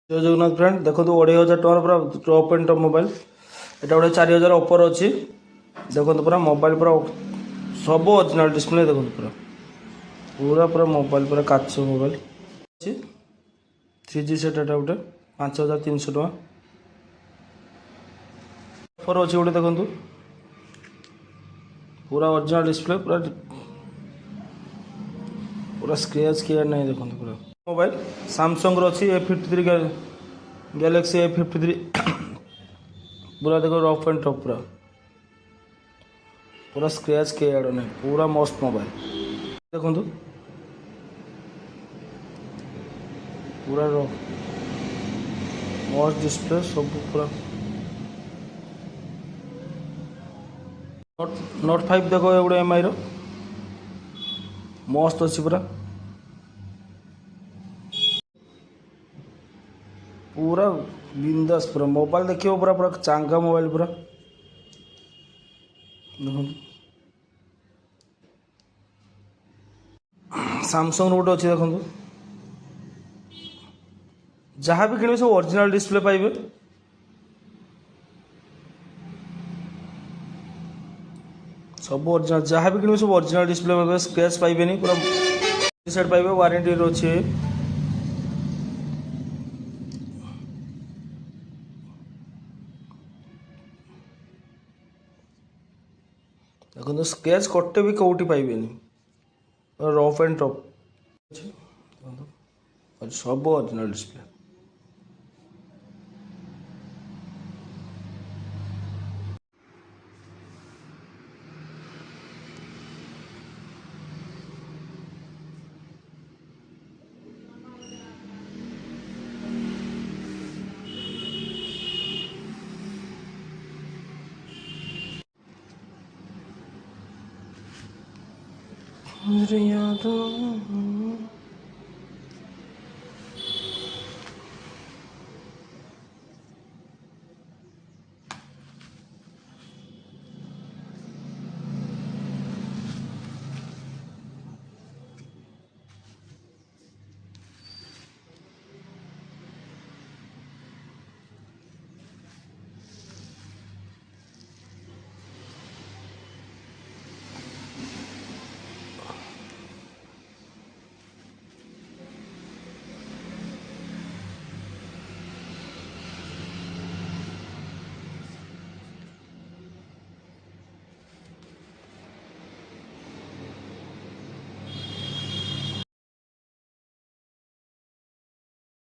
जय जगन्नाथ फ्रेंड देखो 2,500 टकर पूरा टॉप एंड टॉप मोबाइल एटा गोटे 4,000 ऑफर अच्छी देखो पूरा मोबाइल पूरा सब ओरिजिनल डिस्प्ले देखो पूरा पूरा पूरा मोबाइल पूरा काच मोबाइल अच्छी 3G सेट एटा गोटे 5,300 टका ऑफर अच्छी गोटे देखो पूरा ओरिजिनल डिस्प्ले पूरा पूरा स्क्रैच किया नहीं देखो पूरा मोबाइल सैमसंग अच्छी A53 गैलेक्सी A53 पूरा देखो रफ एंड टफ पूरा पूरा स्क्रैच के आड़ नहीं पूरा मस्त मोबाइल देखो पूरा रफ मस्त डिस्प्ले सब पूरा नोट 5 देखो ये गोटे MI मस्त अच्छी पूरा पूरा बिंदास पूरा मोबाइल देखिए पूरा पूरा चांगा मोबाइल पूरा सैमसंग गोटे अच्छी देखो जहाँ भी किणवे सब ओरिजिनल डिस्प्ले पाइबे सब ओरिजिनल जहाँ भी किणवे सब ओरिजिनल डिस्प्ले पाइबे स्क्रैच पाइबेनी पूरा सेट पाइबे वारंटी अच्छे देखो स्क्रैच कटे भी कौटी पाइबेनी रफ एंड टफ सब ओरिजिनल डिस्प्ले मेरी यादों